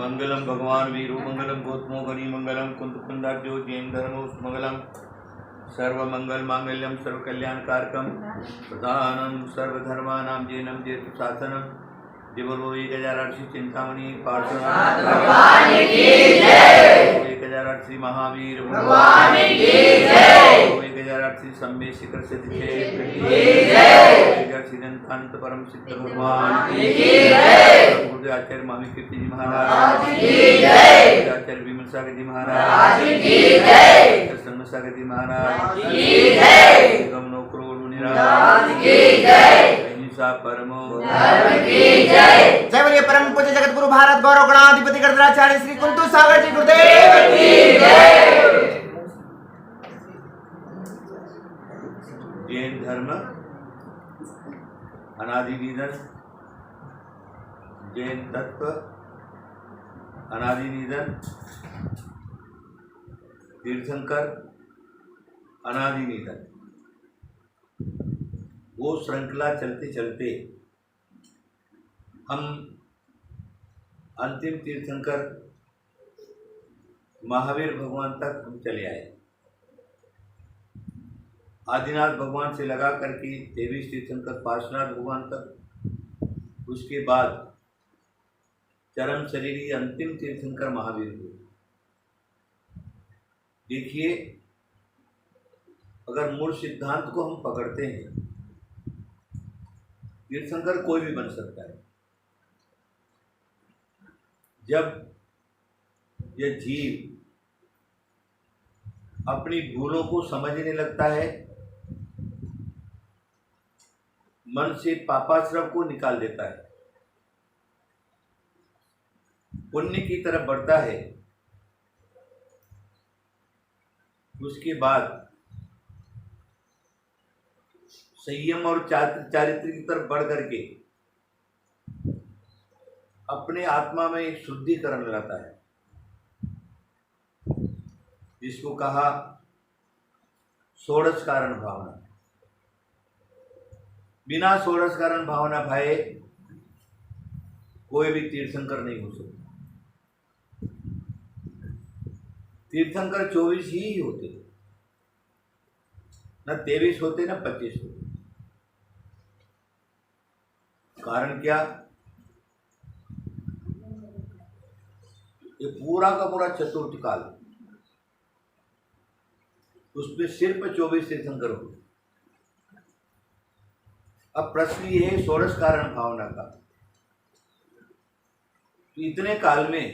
मंगलम भगवान वीरो मंगलम गौतमो गणी मंगलम कुंदकुंडाब्जो जैन धर्मो मंगलम सर्वमंगल मांगल्यम सर्वकल्याणकारकम प्रधानम सर्वधर्मानां जैनम जेतु शासनम दिवरो 1008 चिंतामणि पार्श्वनाथ भगवान की जय। 1008 श्री महावीर भगवान की जय। 1008 श्री सम्मे शिखर सिद्धि क्षेत्र की जय। 1008 श्री अनंत परम सिद्ध भगवान की जय। गुरुदेव आचार्य मामी कीर्ति जी महाराज की जय। आचार्य विमल सागर जी महाराज की जय। सन्म सागर जी महाराज की जय। गम नो करोड़ मुनिराज की जय। परमो धर्म की जय। जय बोलिए परम पूज्य जगत गुरु भारत गौरव गणाधिपति गणराचार्य श्री कुंतु सागर जी गुरुदेव की जय। जैन धर्म अनादि निधन, जैन तत्व अनादि निधन, तीर्थंकर अनादि निधन, वो श्रृंखला चलते चलते हम अंतिम तीर्थंकर महावीर भगवान तक हम चले आए। आदिनाथ भगवान से लगा करके 23 तीर्थंकर पार्श्वनाथ भगवान तक, उसके बाद चरम शरीरी अंतिम तीर्थंकर महावीर हुए। देखिए, अगर मूल सिद्धांत को हम पकड़ते हैं, तीर्थंकर कोई भी बन सकता है। जब यह जीव अपनी भूलों को समझने लगता है, मन से पापाश्रम को निकाल देता है, पुण्य की तरफ बढ़ता है, उसके बाद संयम और चारित्र की तरफ बढ़ करके अपने आत्मा में एक शुद्धिकरण लाता है, जिसको कहा षोडश कारण भावना। बिना षोडश कारण भावना भाए कोई भी तीर्थंकर नहीं हो सकता। तीर्थंकर 24 ही होते, न 23 होते, न 25 होते। कारण क्या? ये पूरा का पूरा चतुर्थ काल, उसमें सिर्फ 24 तीर्थंकर हो। अब प्रश्न ये है षोडश कारण भावना का, तो इतने काल में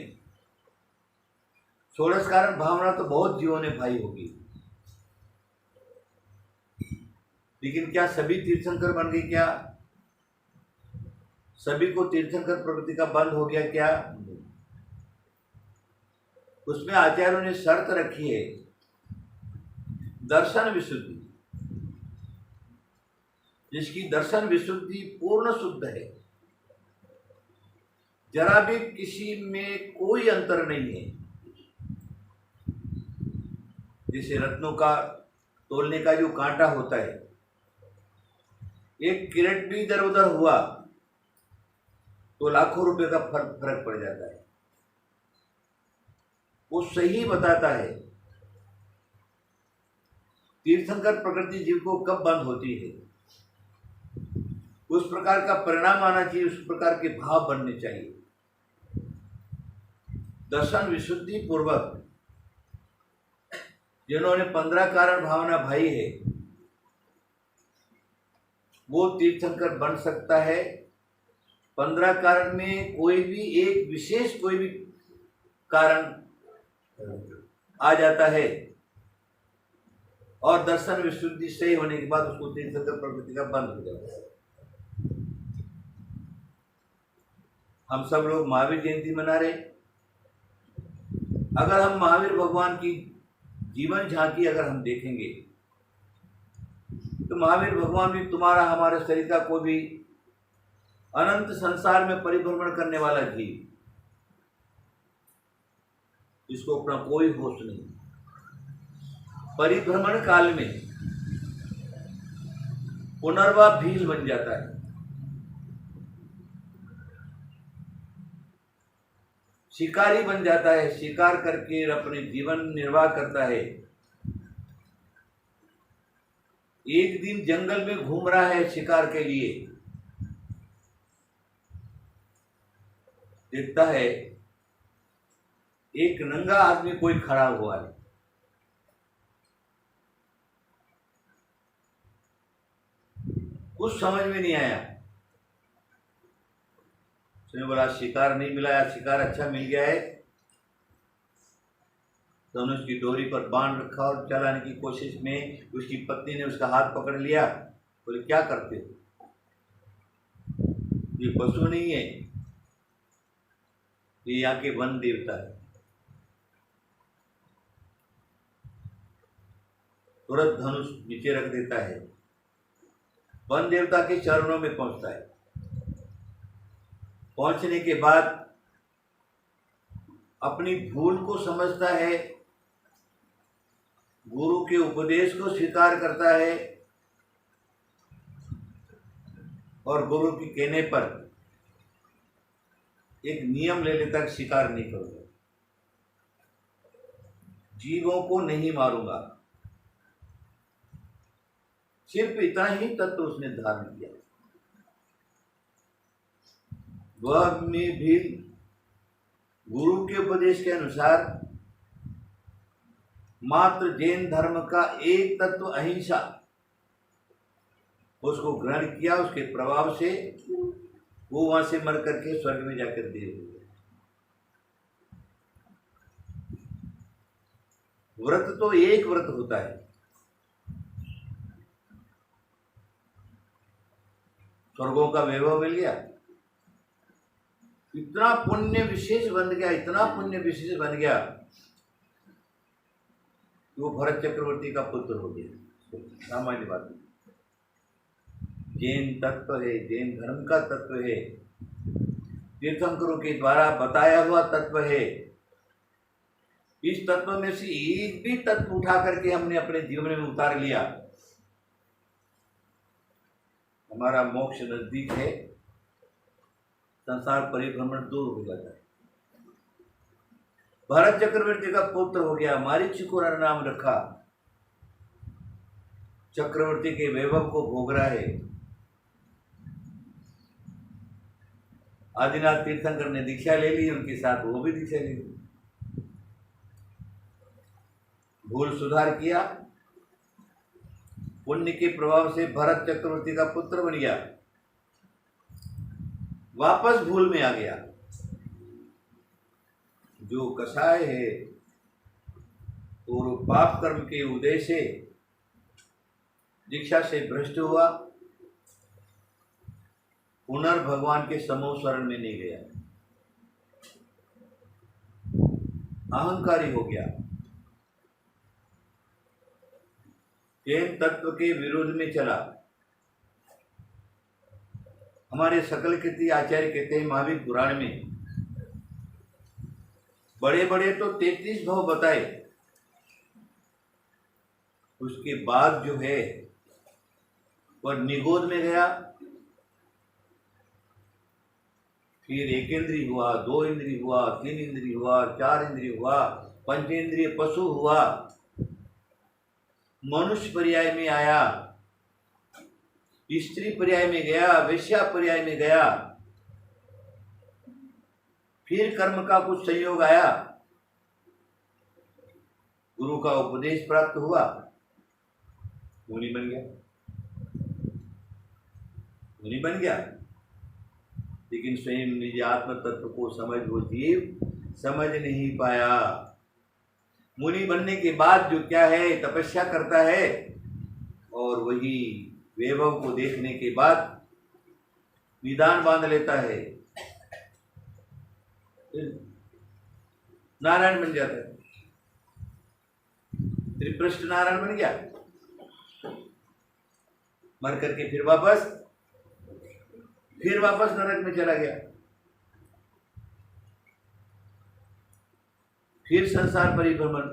षोडश कारण भावना तो बहुत जीवों ने भाई होगी, लेकिन क्या सभी तीर्थंकर बन गए? क्या सभी को तीर्थंकर प्रवृत्ति का बंद हो गया? क्या उसमें आचार्यों ने शर्त रखी है, दर्शन विशुद्धि। जिसकी दर्शन विशुद्धि पूर्ण शुद्ध है, जरा भी किसी में कोई अंतर नहीं है। जैसे रत्नों का तोलने का जो कांटा होता है, एक किरेट भी इधर उधर हुआ तो लाखों रुपए का फर्क पड़ जाता है। वो सही बताता है तीर्थंकर प्रकृति जीव को कब बंद होती है। उस प्रकार का परिणाम आना चाहिए, उस प्रकार के भाव बनने चाहिए। दर्शन विशुद्धि पूर्वक जिन्होंने 15 कारण भावना भाई है, वो तीर्थंकर बन सकता है। 15 कारण में कोई भी एक विशेष कोई भी कारण आ जाता है, और दर्शन विशुद्धि सही होने के बाद उसको तीर्थंकर प्रवृत्ति का बंद हो जाता है। हम सब लोग महावीर जयंती मना रहे। अगर हम महावीर भगवान की जीवन झांकी अगर हम देखेंगे, तो महावीर भगवान भी तुम्हारा हमारे शरीर का कोई भी अनंत संसार में परिभ्रमण करने वाला जीव, जिसको अपना कोई होश नहीं, परिभ्रमण काल में पुनर्वा भील बन जाता है। शिकारी बन जाता है, शिकार करके अपने जीवन निर्वाह करता है। एक दिन जंगल में घूम रहा है शिकार के लिए, देखता है एक नंगा आदमी कोई खड़ा हुआ है। कुछ समझ में नहीं आया। उसने बोला शिकार नहीं मिला या शिकार अच्छा मिल गया है। धनुष की डोरी पर बांध रखा और चलाने की कोशिश में उसकी पत्नी ने उसका हाथ पकड़ लिया। बोले क्या करते हो, ये पशु नहीं है, ये यहाँ के वन देवता है। तुरंत धनुष नीचे रख देता है, वन देवता के चरणों में पहुंचता है। पहुंचने के बाद अपनी भूल को समझता है, गुरु के उपदेश को स्वीकार करता है और गुरु के कहने पर एक नियम ले लेता है, शिकार नहीं करूंगा, जीवों को नहीं मारूंगा। सिर्फ इतना ही तत्व उसने धारण किया। वह में भी गुरु के उपदेश के अनुसार मात्र जैन धर्म का एक तत्व अहिंसा उसको ग्रहण किया। उसके प्रभाव से वो वहां से मर करके स्वर्ग में जाकर देव हो गए। व्रत तो एक व्रत होता है, स्वर्गों का वैभव मिल गया, इतना पुण्य विशेष बन गया, इतना पुण्य विशेष बन गया, वो भरत चक्रवर्ती का पुत्र हो गया। सामान्य बात नहीं, जैन तत्व है, जैन धर्म का तत्व है, तीर्थंकरों के द्वारा बताया हुआ तत्व है। इस तत्व में से एक भी तत्व उठा करके हमने अपने जीवन में उतार लिया, हमारा मोक्ष नजदीक है, संसार परिभ्रमण दूर हो जाता है। भरत चक्रवर्ती का पुत्र हो गया, मारीच को नाम रखा, चक्रवर्ती के वैभव को भोग रहा है। आदिनाथ तीर्थंकर ने दीक्षा ले ली, उनके साथ वो भी दीक्षा ले ली, भूल सुधार किया, पुण्य के प्रभाव से भरत चक्रवर्ती का पुत्र बन गया, वापस भूल में आ गया। जो कसाय है और पाप कर्म के उदय से दीक्षा से भ्रष्ट हुआ, पुनर्भगवान के समूह शरण में नहीं गया, अहंकारी हो गया, जैन तत्व के विरोध में चला। हमारे सकल कीर्ति आचार्य कहते हैं महावीर पुराण में, बड़े बड़े तो 33 भव बताए, उसके बाद जो है वह निगोद में गया, फिर 1 इंद्रिय हुआ, 2 इंद्रिय हुआ, 3 इंद्रिय हुआ, 4 इंद्रिय हुआ, पंचेंद्रिय पशु हुआ, मनुष्य पर्याय में आया, स्त्री पर्याय में गया, वेश्या पर्याय में गया, फिर कर्म का कुछ संयोग आया, गुरु का उपदेश प्राप्त हुआ, मुनि बन गया, मुनि बन गया। लेकिन स्वयं निज आत्म तत्व को समझ वो जीव समझ नहीं पाया। मुनि बनने के बाद जो क्या है, तपस्या करता है और वही वैभव को देखने के बाद निदान बांध लेता है, नारायण बन जाता है, त्रिपृष्ठ नारायण बन गया। मर करके फिर वापस नरक में चला गया, फिर संसार परिभ्रमण,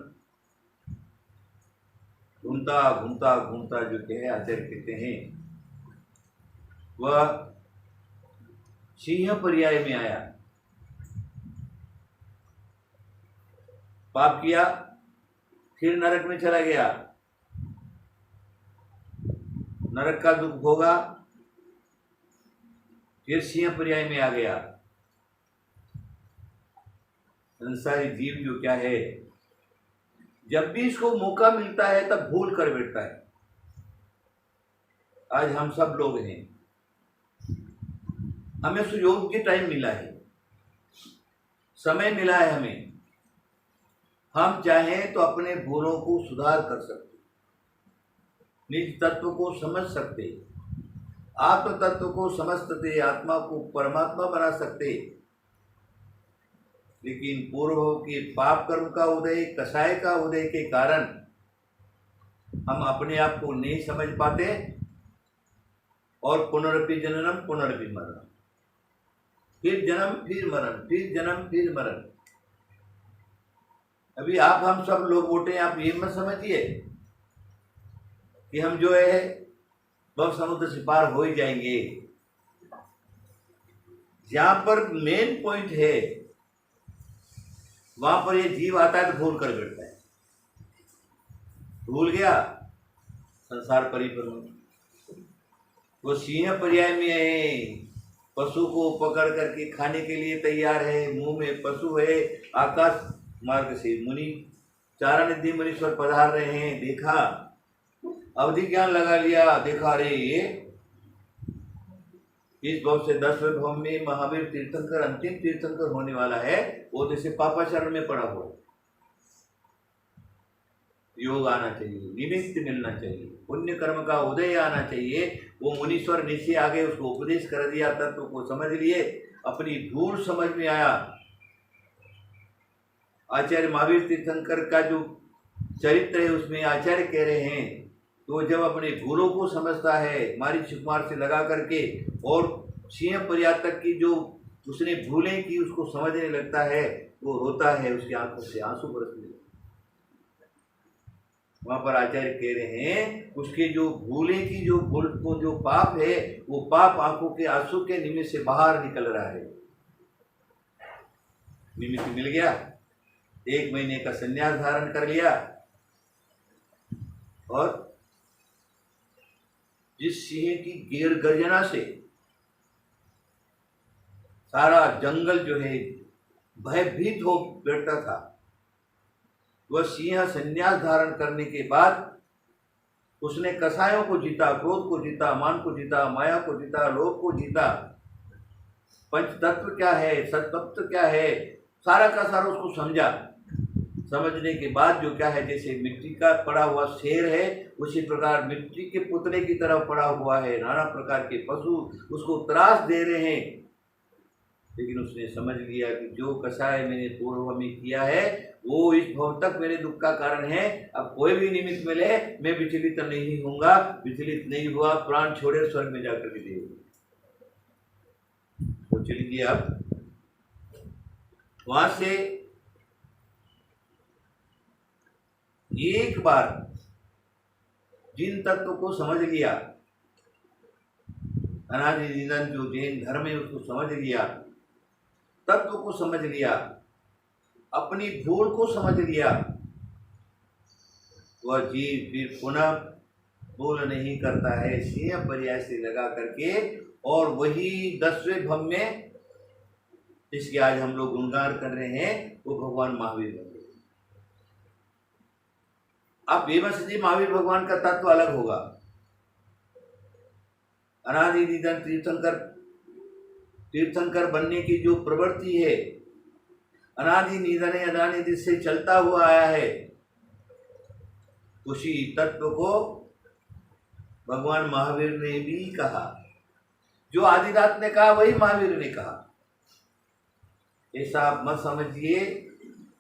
घूमता घूमता घूमता जो है आचार्य कहते हैं वह सिंह पर्याय में आया। पाप किया, फिर नरक में चला गया, नरक का दुख भोगा, फिर सिंह पर्याय में आ गया। संसारी जीव जो क्या है, जब भी इसको मौका मिलता है तब भूल कर बैठता है। आज हम सब लोग हैं, हमें सुयोग्य टाइम मिला है, समय मिला है हमें, हम चाहें तो अपने भूलों को सुधार कर सकते, निज तत्व को समझ सकते, आत्म तत्व को समझते, आत्मा को परमात्मा बना सकते। लेकिन पूर्व के पाप कर्म का उदय, कसाय का उदय के कारण हम अपने आप को नहीं समझ पाते और पुनरपि जननम पुनरपि मरणम, फिर जन्म फिर मरण, फिर जन्म फिर मरण। अभी आप हम सब लोग उठे, आप ये मत समझिए कि हम जो है भव समुद्र से पार हो ही जाएंगे। जहां पर मेन पॉइंट है वहां पर ये जीव आता है तो भूल कर बैठता है, भूल गया संसार परिपूर्ण। वो सिंह पर्याय में है, पशु को पकड़ करके खाने के लिए तैयार है, मुंह में पशु है। आकाश मार्ग से मुनि चारणिधि मुनीश्वर पधार रहे हैं, देखा, अवधि ज्ञान लगा लिया, देखा रे ये इस भव से 10वें भव में महावीर तीर्थंकर अंतिम तीर्थंकर होने वाला है, वो जैसे पापाचरण में पड़ा हुआ। योग आना चाहिए, निमित्त मिलना चाहिए, पुण्य कर्म का उदय आना चाहिए। वो मुनीश्वर नीचे आ गए, उसको उपदेश कर दिया, तत्व को समझ लिए, अपनी भूल समझ में आया। आचार्य महावीर तीर्थंकर का जो चरित्र है उसमें आचार्य कह रहे हैं तो जब अपने भूलों को समझता है, मारीच कुमार से लगा करके और सिंह पर्याय तक की जो उसने भूलें की उसको समझने लगता है, वो रोता है, उसकी आंखों से आंसू बरसने लगते। वहां पर आचार्य कह रहे हैं उसके जो भूलें की जो भूल को जो पाप है, वो पाप आंखों के आंसू के निमित्त से बाहर निकल रहा है। निमित्त मिल गया, 1 महीने का संन्यास धारण कर लिया और जिस सिंह की गिर गर्जना से सारा जंगल जो है भयभीत हो बैठता था, वह सिंह संन्यास धारण करने के बाद उसने कसायों को जीता, क्रोध को जीता, मान को जीता, माया को जीता, लोभ को जीता। पंच तत्व क्या है, सत्तत्व क्या है, सारा का सारा उसको समझा। समझने के बाद जो क्या है, जैसे मिट्टी का पड़ा हुआ शेर है, उसी प्रकार मिट्टी के पुतले की तरह पड़ा हुआ है। नाना प्रकार के पशु उसको त्रास दे रहे हैं, लेकिन उसने समझ लिया कि जो कसाय मैंने पूर्व में किया है वो इस भव तक मेरे दुख का कारण है। अब कोई भी निमित्त मिले मैं विचलित नहीं होऊंगा, विचलित नहीं हुआ, प्राण छोड़े स्वर्ग में जाकर के देव। तो चलिए अब वहां से एक बार जिन तत्व को समझ लिया, अनादि निधन जो जैन धर्म है उसको समझ लिया, तत्व को समझ लिया, अपनी भूल को समझ लिया, वह जीव फिर पुनः भूल नहीं करता है, सिंह पर्याय से लगा करके। और वही 10वें भव में जिसके आज हम लोग गुणगान कर रहे हैं वो भगवान महावीर बन गए। अब बेबस जी महावीर भगवान का तत्व अलग होगा। अनादि निधन तीर्थंकर बनने की जो प्रवृत्ति है, अनादि निधन अनादि से चलता हुआ आया है, उसी तत्व को भगवान महावीर ने भी कहा। जो आदिनाथ ने कहा वही महावीर ने कहा। ऐसा आप मत समझिए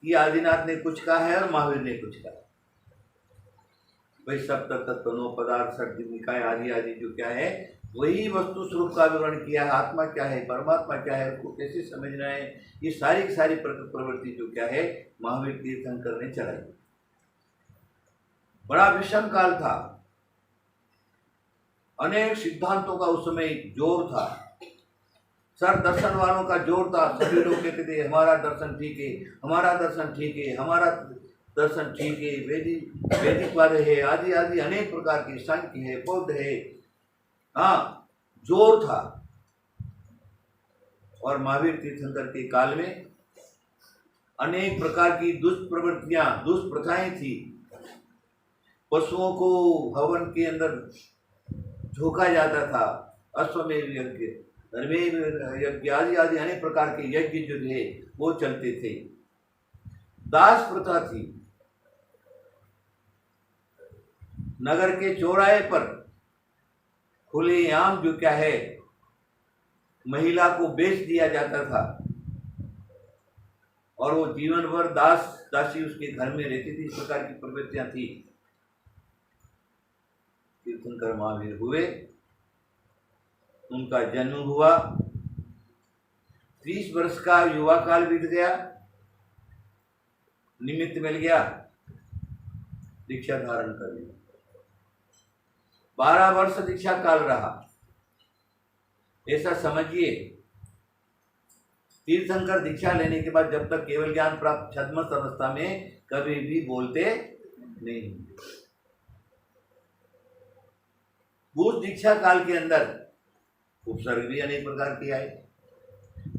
कि आदिनाथ ने कुछ कहा है और महावीर ने कुछ कहा। वही सप्त तत्व, 9 पदार्थ, षड निकाय आदि आदि जो क्या है वही वस्तु स्वरूप का विवरण किया है। आत्मा क्या है, परमात्मा क्या है, उसको कैसे समझना है, ये सारी की सारी प्रवृत्ति जो क्या है महावीर तीर्थंकर ने चलाई। बड़ा विषम काल था, अनेक सिद्धांतों का उस समय जोर था, सर दर्शन वालों का जोर था, सभी लोग कहते थे हमारा दर्शन ठीक है, हमारा दर्शन ठीक है, हमारा दर्शन ठीक है। वैदिकवाद है, आदि आदि अनेक प्रकार की सांख्य है, बौद्ध है, हाँ जोर था। और महावीर तीर्थंकर के काल में अनेक प्रकार की दुष्प्रवृत्तियां, दुष्प्रथाएं थी। पशुओं को हवन के अंदर झोंका जाता था, अश्वमेध यज्ञ, धर्मेव यज्ञ, आदि आदि अनेक प्रकार के यज्ञ जो थे वो चलते थे। दास प्रथा थी। नगर के चौराहे पर खुलेआम जो क्या है महिला को बेच दिया जाता था और वो जीवन भर दास दासी उसके घर में रहती थी। इस प्रकार की प्रवृत्तियां थी। तीर्थंकर महावीर हुए, उनका जन्म हुआ, 30 वर्ष का युवा काल बीत गया, निमित्त मिल गया, दीक्षा धारण कर लिया। 12 वर्ष दीक्षा काल रहा। ऐसा समझिए, तीर्थंकर दीक्षा लेने के बाद जब तक केवल ज्ञान प्राप्त छद्मस्त अवस्था में कभी भी बोलते नहीं। उस दीक्षा काल के अंदर उपसर्ग भी अनेक प्रकार के आए।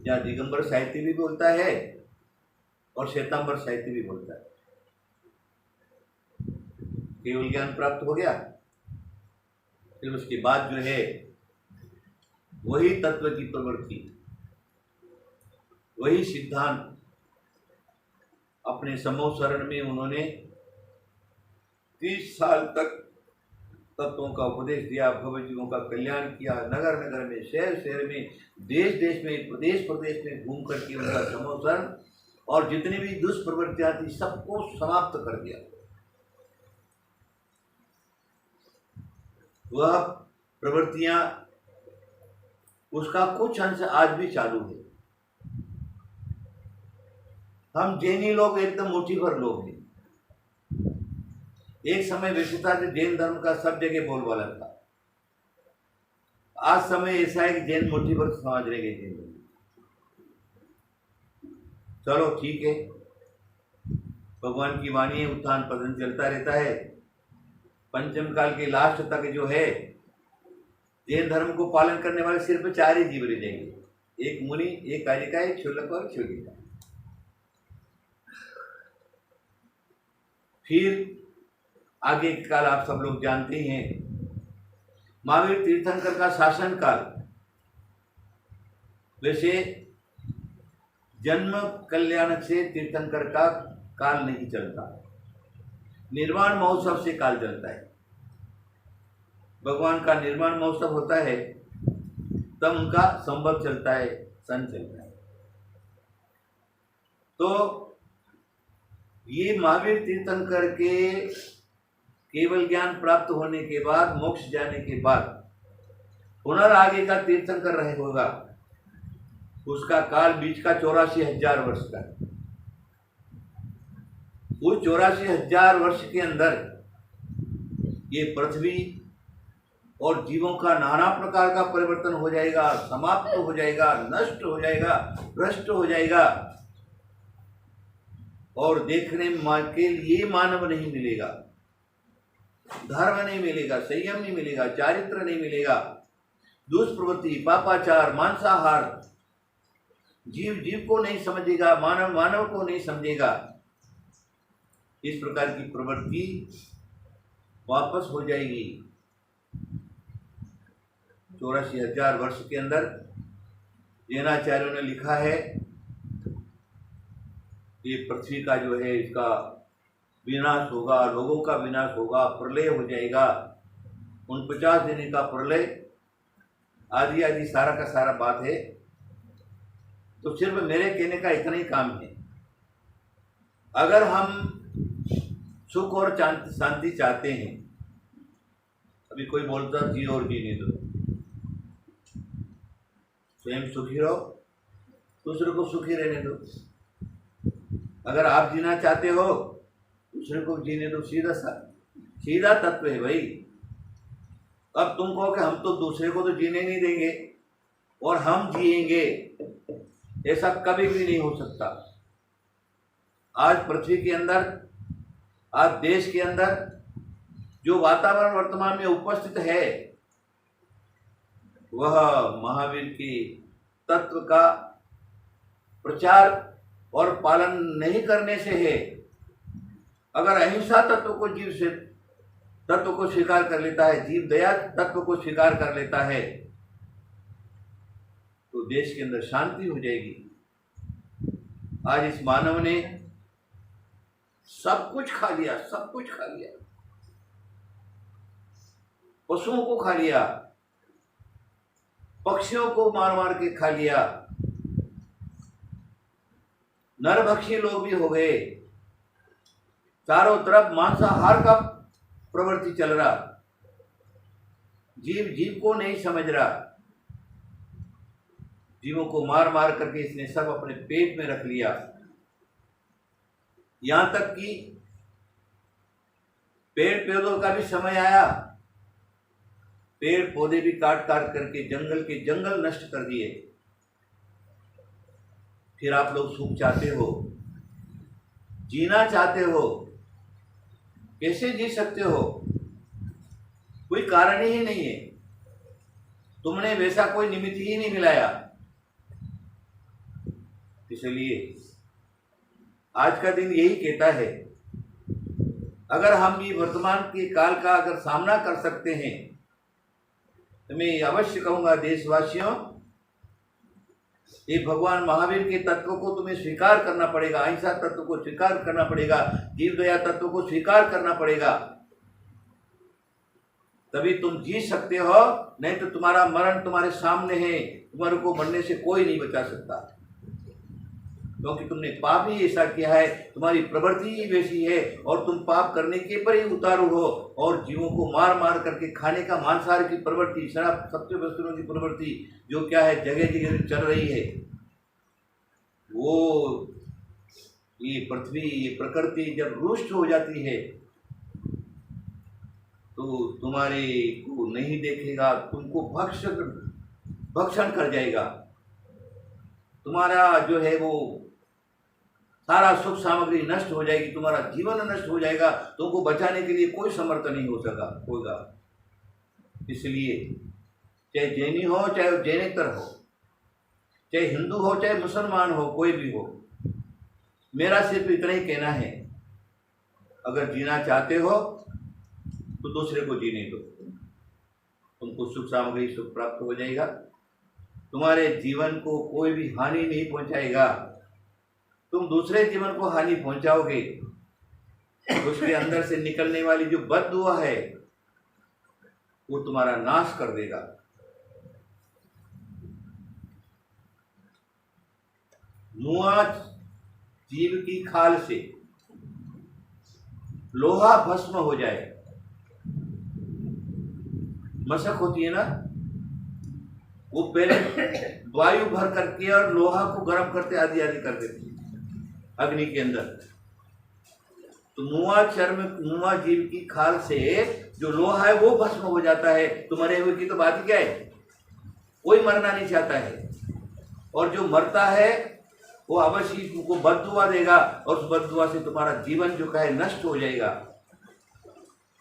यहाँ दिगंबर साहित्य भी बोलता है और श्वेतांबर साहित्य भी बोलता है। केवल ज्ञान प्राप्त हो गया, फिर उसके बाद जो है वही तत्व की प्रवृत्ति, वही सिद्धांत अपने समूह शरण में उन्होंने 30 साल तक तत्वों का उपदेश दिया, भवजीवों का कल्याण किया। नगर नगर में, शहर शहर में, देश देश में, प्रदेश प्रदेश में घूम करके उनका समूह शरण और जितनी भी दुष्प्रवृत्तियां थी सबको समाप्त कर दिया। वह प्रवृत्तियां, उसका कुछ अंश आज भी चालू है। हम जैनी लोग एकदम मुट्ठी भर लोग हैं। एक समय वैसे था कि जैन धर्म का सब जगह बोलबाला था। आज समय ऐसा है कि जैन मुट्ठी भर समझ रहे गए जैन। चलो ठीक है, भगवान की वाणी है, उत्थान पतन चलता रहता है। पंचम काल के लास्ट तक जो है जैन धर्म को पालन करने वाले सिर्फ 4 ही जीव रह जाएंगे, एक मुनि, एक कालिका, एक क्षुल्लक और क्षुल्लिका। फिर आगे के काल आप सब लोग जानते ही हैं। महावीर तीर्थंकर का शासन काल, वैसे जन्म कल्याण से तीर्थंकर का काल नहीं चलता, निर्वाण महोत्सव से काल चलता है। भगवान का निर्माण महोत्सव होता है तब उनका संवत चलता है, सन चलता है। तो ये महावीर तीर्थंकर के केवल ज्ञान प्राप्त होने के बाद, मोक्ष जाने के बाद पुनर्आगे का तीर्थंकर रहे होगा, उसका काल बीच का 84,000 वर्ष का। उस 84,000 वर्ष के अंदर ये पृथ्वी और जीवों का नाना प्रकार का परिवर्तन हो जाएगा, समाप्त हो जाएगा, नष्ट हो जाएगा, भ्रष्ट हो जाएगा और देखने के लिए मानव नहीं मिलेगा, धर्म नहीं मिलेगा, संयम नहीं मिलेगा, चारित्र नहीं मिलेगा, दुष्प्रवृत्ति, पापाचार, मांसाहार, जीव जीव को नहीं समझेगा, मानव मानव को नहीं समझेगा। इस प्रकार की प्रवृत्ति वापस हो जाएगी। 84,000 वर्ष के अंदर जैनाचार्यों ने लिखा है ये पृथ्वी का जो है इसका विनाश होगा, लोगों का विनाश होगा, प्रलय हो जाएगा। 49 दिन का प्रलय आदि आदि सारा का सारा बात है। तो सिर्फ मेरे कहने का इतना ही काम है। अगर हम सुख और शांति चाहते हैं, अभी कोई बोलता जी और जीने दो, स्वयं सुखी रहो, दूसरे को सुखी रहने दो। अगर आप जीना चाहते हो, दूसरे को जीने दो। सीधा तत्व है भाई। अब तुम कहो कि हम तो दूसरे को तो जीने नहीं देंगे, और हम जिएंगे, ऐसा कभी भी नहीं हो सकता। आज पृथ्वी के अंदर, आज देश के अंदर जो वातावरण वर्तमान में उपस्थित है वह महावीर के तत्व का प्रचार और पालन नहीं करने से है। अगर अहिंसा तत्व को तत्व को स्वीकार कर लेता है, जीव दया तत्व को स्वीकार कर लेता है, तो देश के अंदर शांति हो जाएगी। आज इस मानव ने सब कुछ खा लिया, सब कुछ खा लिया, पशुओं को खा लिया, पक्षियों को मार मार के खा लिया, नरभक्षी लोग भी हो गए। चारों तरफ मांसाहार का प्रवृत्ति चल रहा, जीव जीव को नहीं समझ रहा। जीवों को मार मार करके इसने सब अपने पेट में रख लिया। यहां तक कि पेड़ पौधों का भी समय आया, पेड़ पौधे भी काट काट करके जंगल के जंगल नष्ट कर दिए। फिर आप लोग सुख चाहते हो, जीना चाहते हो, कैसे जी सकते हो? कोई कारण ही नहीं है, तुमने वैसा कोई निमित्त ही नहीं मिलाया। इसलिए आज का दिन यही कहता है, अगर हम भी वर्तमान के काल का अगर सामना कर सकते हैं तो मैं अवश्य कहूंगा देशवासियों, ये भगवान महावीर के तत्व को तुम्हें स्वीकार करना पड़ेगा, अहिंसा तत्व को स्वीकार करना पड़ेगा, जीव दया तत्व को स्वीकार करना पड़ेगा, तभी तुम जी सकते हो। नहीं तो तुम्हारा मरण तुम्हारे सामने है, तुम्हारे को मरने से कोई नहीं बचा सकता, क्योंकि तुमने पाप ही ऐसा किया है, तुम्हारी प्रवृत्ति ही वैसी है और तुम पाप करने के पर ही उतारू हो। और जीवों को मार मार करके खाने का, मांसाहार की प्रवृत्ति, शराब सत्य वस्तुओं की प्रवृत्ति जो क्या है जगह जगह चल रही है, वो ये पृथ्वी, ये प्रकृति जब रुष्ट हो जाती है तो तुम्हारे को नहीं देखेगा, तुमको भक्षण कर जाएगा। तुम्हारा जो है वो सारा सुख सामग्री नष्ट हो जाएगी, तुम्हारा जीवन नष्ट हो जाएगा, तुमको बचाने के लिए कोई समर्थ नहीं हो सका होगा। इसलिए चाहे जैनी हो, चाहे जैनेतर हो, चाहे हिंदू हो, चाहे मुसलमान हो, कोई भी हो, मेरा सिर्फ इतना ही कहना है, अगर जीना चाहते हो तो दूसरे को जीने दो, तुमको सुख सामग्री सुख प्राप्त हो जाएगा, तुम्हारे जीवन को कोई भी हानि नहीं पहुंचाएगा। तुम दूसरे जीवन को हानि पहुंचाओगे, उसके अंदर से निकलने वाली जो बददुआ है वो तुम्हारा नाश कर देगा। मुआ जीव की खाल से लोहा भस्म हो जाए, मशक होती है ना, वो पहले वायु भर करके और लोहा को गर्म करते आदि आदि कर देती अग्नि के अंदर। तो मुआ जीव की खाल से जो लोहा है वो भस्म हो जाता है। तो मरे हुए की तो बात ही क्या है, कोई मरना नहीं चाहता है, और जो मरता है वो अवश्य तुमको बददुआ देगा और उस बददुआ से तुम्हारा जीवन जो है नष्ट हो जाएगा।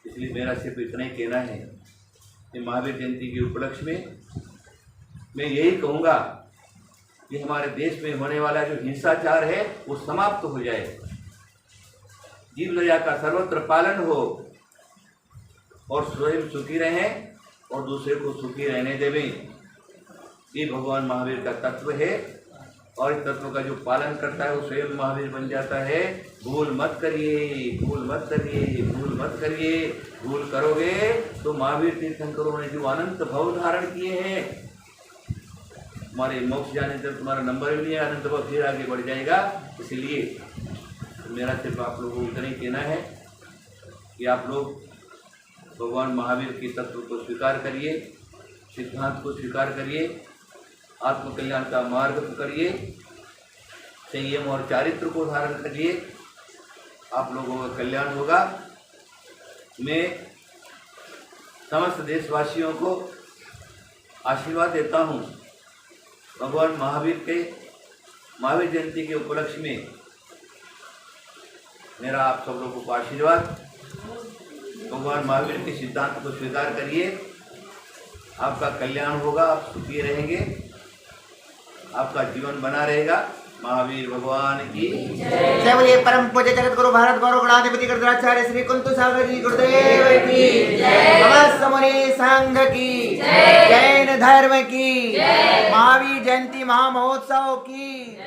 इसलिए मेरा सिर्फ इतना ही कहना है कि महावीर जयंती के उपलक्ष्य में मैं यही कहूँगा कि हमारे देश में होने वाला जो हिंसाचार है वो समाप्त हो जाए, जीव दया का सर्वत्र पालन हो और स्वयं सुखी रहें और दूसरे को सुखी रहने देवें। ये भगवान महावीर का तत्व है और इस तत्व का जो पालन करता है वो स्वयं महावीर बन जाता है। भूल मत करिए, भूल मत करिए, भूल मत करिए। भूल करोगे तो महावीर तीर्थंकरों ने जो अनंत भव धारण किए हैं, तुम्हारे मोक्ष जाने तक तुम्हारा नंबर भी नहीं है, अनंत भव फिर आगे बढ़ जाएगा। इसलिए मेरा सिर्फ आप लोगों को इतना ही कहना है कि आप लोग भगवान महावीर के तत्व को स्वीकार करिए, सिद्धांत को स्वीकार करिए, आत्मकल्याण का मार्ग पकड़िए, संयम और चारित्र को धारण करिए, आप लोगों का कल्याण होगा। मैं समस्त देशवासियों को आशीर्वाद देता हूँ भगवान महावीर जयंती के उपलक्ष्य में मेरा आप सब लोगों को आशीर्वाद। भगवान महावीर के सिद्धांत को स्वीकार करिए, आपका कल्याण होगा, आप सुखी रहेंगे, आपका जीवन बना रहेगा। महावीर भगवान की जय बोलिए परम पूज्य जगत गुरु भारत गौरव गणाधिपति गणराचार्य श्री कुंतु सागर जी गुरुदेव की समस्त मुनि संघ की जैन धर्म की महावीर जयंती महामहोत्सव की